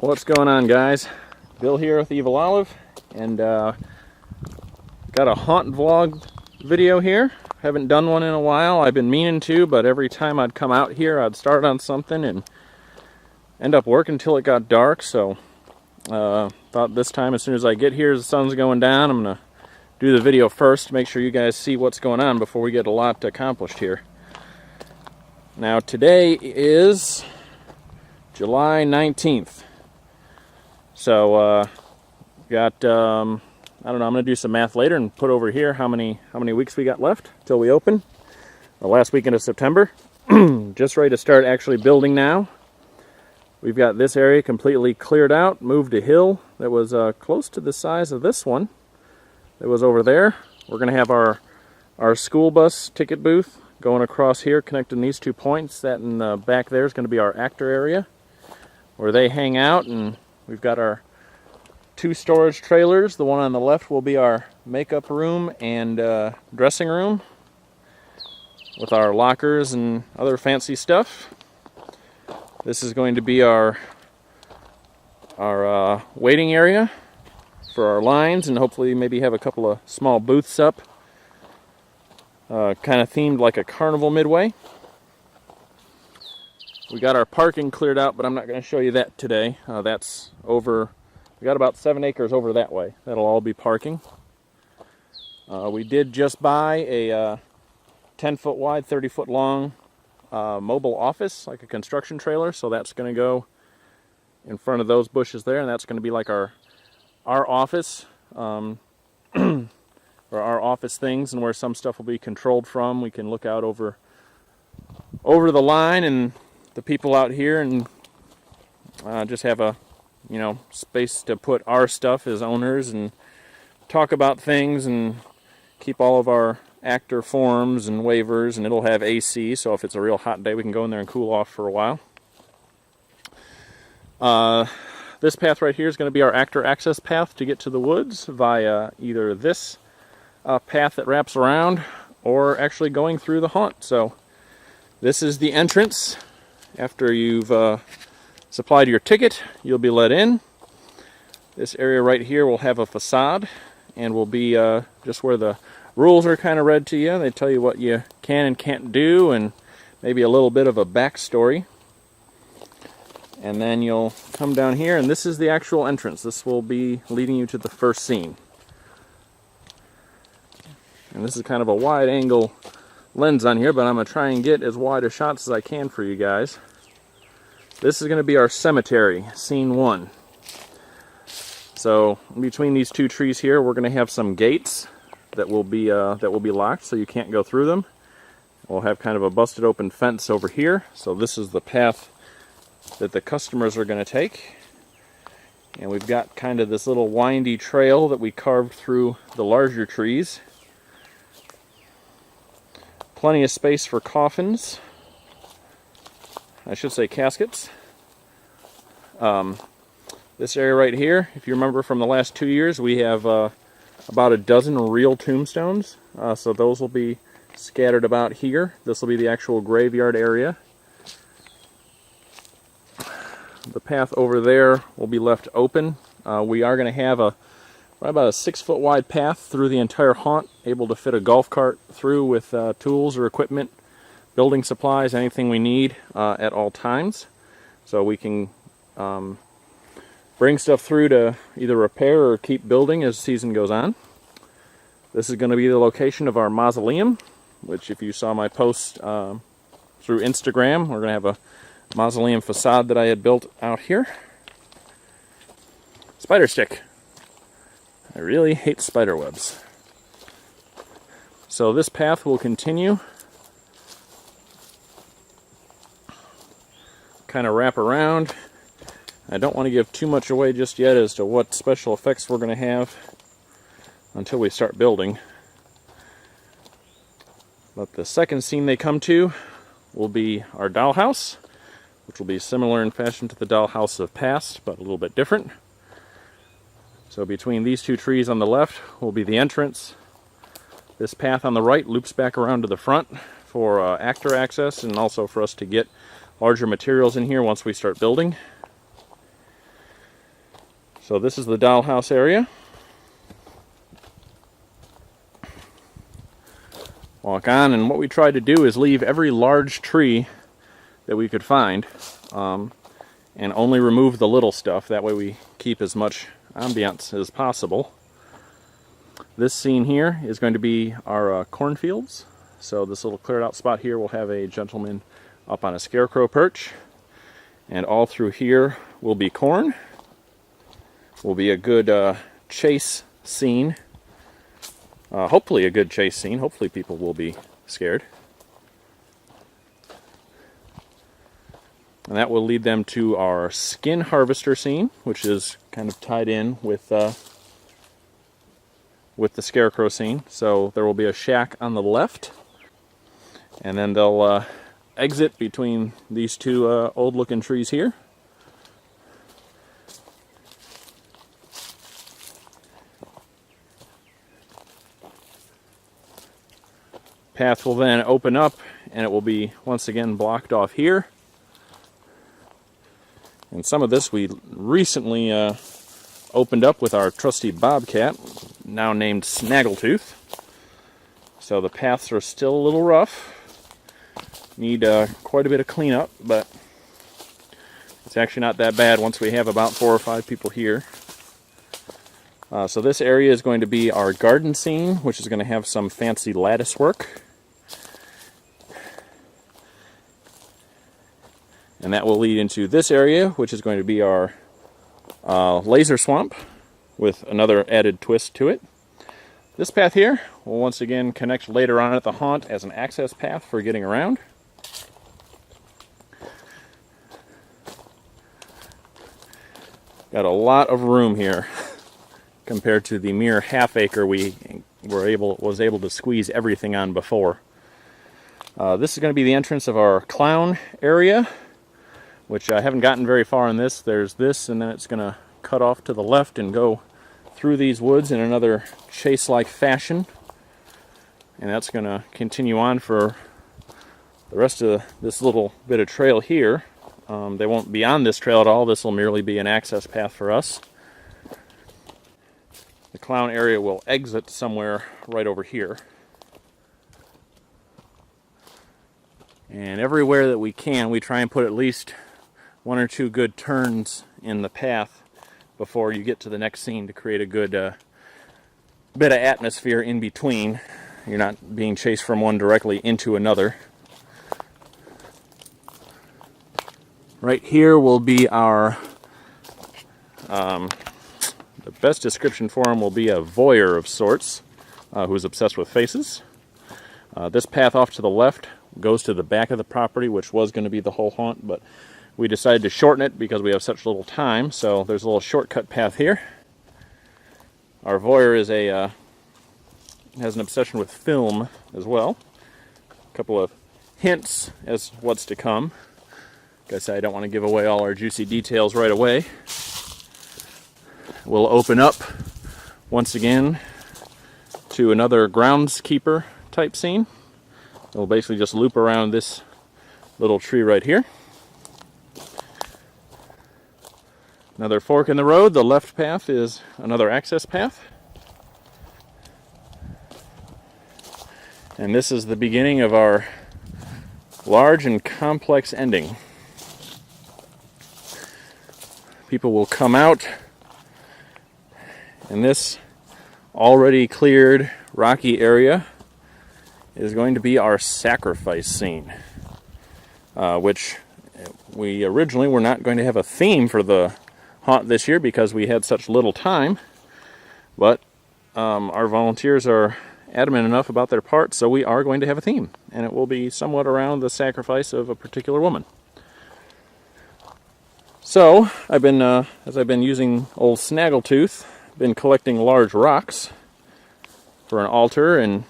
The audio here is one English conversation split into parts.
What's going on, guys? Bill here with Evil Olive, and got a haunt vlog video here. Haven't done one in a while. I've been meaning to, but every time I'd come out here I'd start on something and end up working until it got dark. So thought this time, as soon as I get here, the sun's going down, I'm gonna do the video first to make sure you guys see what's going on before we get a lot accomplished here. Now today is July 19th. So got I don't know, I'm gonna do some math later and put over here how many weeks we got left till we open. The last weekend of September. Just ready to start actually building now. We've got this area completely cleared out, moved a hill that was close to the size of this one that was over there. We're gonna have our school bus ticket booth going across here, connecting these 2 points. That in the back there is going to be our actor area where they hang out, and we've got our 2 storage trailers. The one on the left will be our makeup room and dressing room with our lockers and other fancy stuff. This is going to be our waiting area for our lines, and hopefully maybe have a couple of small booths up, kind of themed like a carnival midway. We got our parking cleared out, but I'm not going to show you that today. That's over, we got about 7 acres over that way. That'll all be parking. We did just buy a 10-foot wide, 30-foot long mobile office, like a construction trailer. So that's going to go in front of those bushes there, and that's going to be like our office, or our office things, and where some stuff will be controlled from. We can look out over the line and the people out here, and just have a space to put our stuff as owners and talk about things and keep all of our actor forms and waivers, and it'll have AC, so if it's a real hot day we can go in there and cool off for a while. This path right here is going to be our actor access path to get to the woods via either this path that wraps around or actually going through the haunt. So this is the entrance. After you've supplied your ticket, you'll be let in. This area right here will have a facade and will be just where the rules are kind of read to you. They tell you what you can and can't do, and maybe a little bit of a backstory. And then you'll come down here, and this is the actual entrance. This will be leading you to the first scene. And this is kind of a wide angle lens on here, but I'm going to try and get as wide a shots as I can for you guys. This is going to be our cemetery, scene 1. So in between these 2 trees here, we're going to have some gates that will be locked, so you can't go through them. We'll have kind of a busted open fence over here. So this is the path that the customers are going to take. And we've got kind of this little windy trail that we carved through the larger trees. Plenty of space for coffins. I should say caskets. This area right here, if you remember from the last 2 years, we have about a dozen real tombstones. So those will be scattered about here. This will be the actual graveyard area. The path over there will be left open. We are going to have about a 6-foot wide path through the entire haunt, able to fit a golf cart through with tools or equipment, building supplies, anything we need at all times. So we can bring stuff through to either repair or keep building as the season goes on. This is going to be the location of our mausoleum, which if you saw my post through Instagram, we're going to have a mausoleum facade that I had built out here. Spider stick. I really hate spider webs. So this path will continue, kind of wrap around. I don't want to give too much away just yet as to what special effects we're going to have until we start building. But the second scene they come to will be our dollhouse, which will be similar in fashion to the dollhouse of past, but a little bit different. So between these 2 trees on the left will be the entrance. This path on the right loops back around to the front for actor access, and also for us to get larger materials in here once we start building. So this is the dollhouse area. Walk on, and what we tried to do is leave every large tree that we could find, and only remove the little stuff. That way we keep as much ambiance as possible. This scene here is going to be our cornfields. So this little cleared out spot here will have a gentleman up on a scarecrow perch, and all through here will be corn. Will be a good chase scene. Hopefully a good chase scene. Hopefully people will be scared. And that will lead them to our skin harvester scene, which is kind of tied in with the scarecrow scene. So there will be a shack on the left, and then they'll exit between these two old-looking trees here. Path will then open up, and it will be once again blocked off here. And some of this we recently opened up with our trusty bobcat, now named Snaggletooth. So the paths are still a little rough. Need quite a bit of cleanup, but it's actually not that bad once we have about 4 or 5 people here. So this area is going to be our garden scene, which is going to have some fancy lattice work. And that will lead into this area, which is going to be our laser swamp with another added twist to it. This path here will once again connect later on at the haunt as an access path for getting around. Got a lot of room here compared to the mere half acre we was able to squeeze everything on before. This is going to be the entrance of our clown area, which I haven't gotten very far in this. There's this, and then it's going to cut off to the left and go through these woods in another chase-like fashion. And that's going to continue on for the rest of this little bit of trail here. They won't be on this trail at all. This will merely be an access path for us. The clown area will exit somewhere right over here. And everywhere that we can, we try and put at least 1 or 2 good turns in the path before you get to the next scene to create a good bit of atmosphere in between. You're not being chased from one directly into another. Right here will be our, the best description for him will be a voyeur of sorts, who's obsessed with faces. This path off to the left goes to the back of the property, which was going to be the whole haunt, but we decided to shorten it because we have such little time, so there's a little shortcut path here. Our voyeur is has an obsession with film as well. A couple of hints as what's to come. Like I said, I don't want to give away all our juicy details right away. We'll open up once again to another groundskeeper type scene. We'll basically just loop around this little tree right here. Another fork in the road. The left path is another access path. And this is the beginning of our large and complex ending. People will come out, and this already cleared rocky area is going to be our sacrifice scene, which we originally were not going to have a theme for the haunt this year because we had such little time, but our volunteers are adamant enough about their part, so we are going to have a theme, and it will be somewhat around the sacrifice of a particular woman. So as I've been using old Snaggletooth, been collecting large rocks for an altar and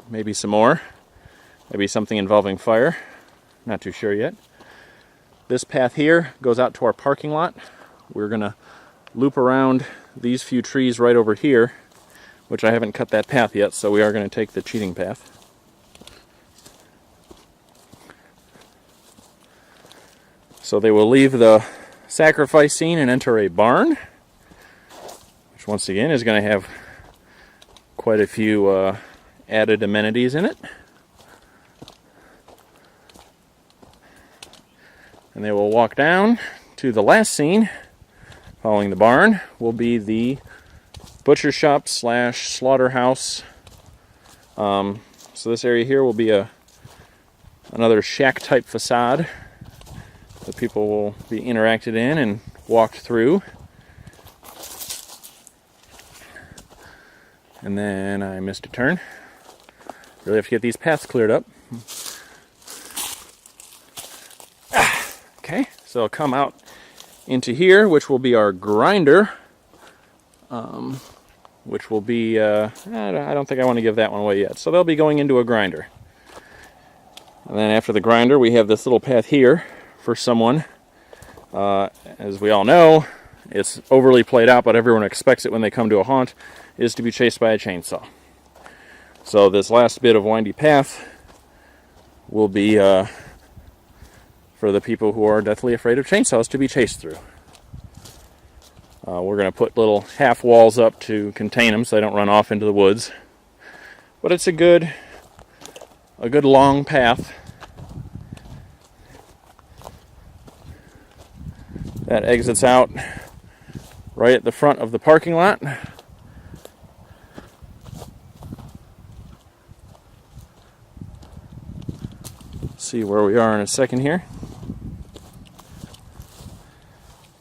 maybe some more, maybe something involving fire, not too sure yet. This path here goes out to our parking lot. We're gonna loop around these few trees right over here, which I haven't cut that path yet, so we are going to take the cheating path. So they will leave the sacrifice scene and enter a barn. which once again is going to have quite a few added amenities in it. And they will walk down to the last scene. Following the barn will be the butcher shop / slaughterhouse. So this area here will be another shack type facade that people will be interacted in and walked through. And then I missed a turn. Really have to get these paths cleared up. Okay, so I'll come out into here, which will be our grinder. Which will be, I don't think I want to give that one away yet. So they'll be going into a grinder. And then after the grinder, we have this little path here for someone. As we all know, it's overly played out, but everyone expects it when they come to a haunt, is to be chased by a chainsaw. So this last bit of windy path will be for the people who are deathly afraid of chainsaws to be chased through. We're going to put little half walls up to contain them so they don't run off into the woods. But it's a good long path that exits out right at the front of the parking lot. See where we are in a second here.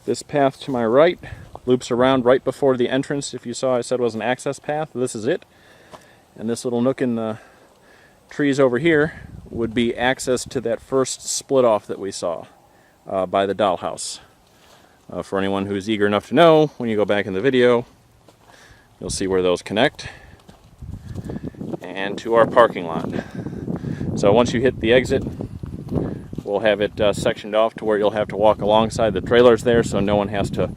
This path to my right loops around right before the entrance. If you saw, I said it was an access path. This is it. And this little nook in the trees over here would be access to that first split off that we saw by the dollhouse. For anyone who's eager enough to know, when you go back in the video, you'll see where those connect. And to our parking lot. So once you hit the exit, we'll have it sectioned off to where you'll have to walk alongside the trailers there, so no one has to,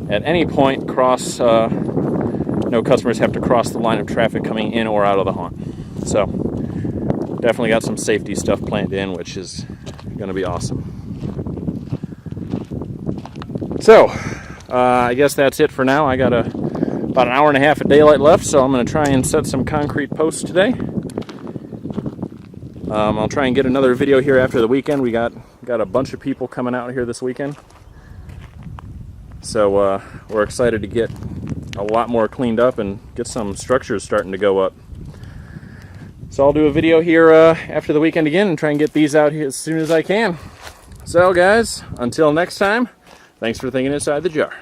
at any point, cross, no customers have to cross the line of traffic coming in or out of the haunt. So, definitely got some safety stuff planned in, which is going to be awesome. So, I guess that's it for now. I got about an hour and a half of daylight left, so I'm going to try and set some concrete posts today. I'll try and get another video here after the weekend. We got a bunch of people coming out here this weekend. So we're excited to get a lot more cleaned up and get some structures starting to go up. So I'll do a video here after the weekend again and try and get these out here as soon as I can. So guys, until next time, thanks for thinking inside the jar.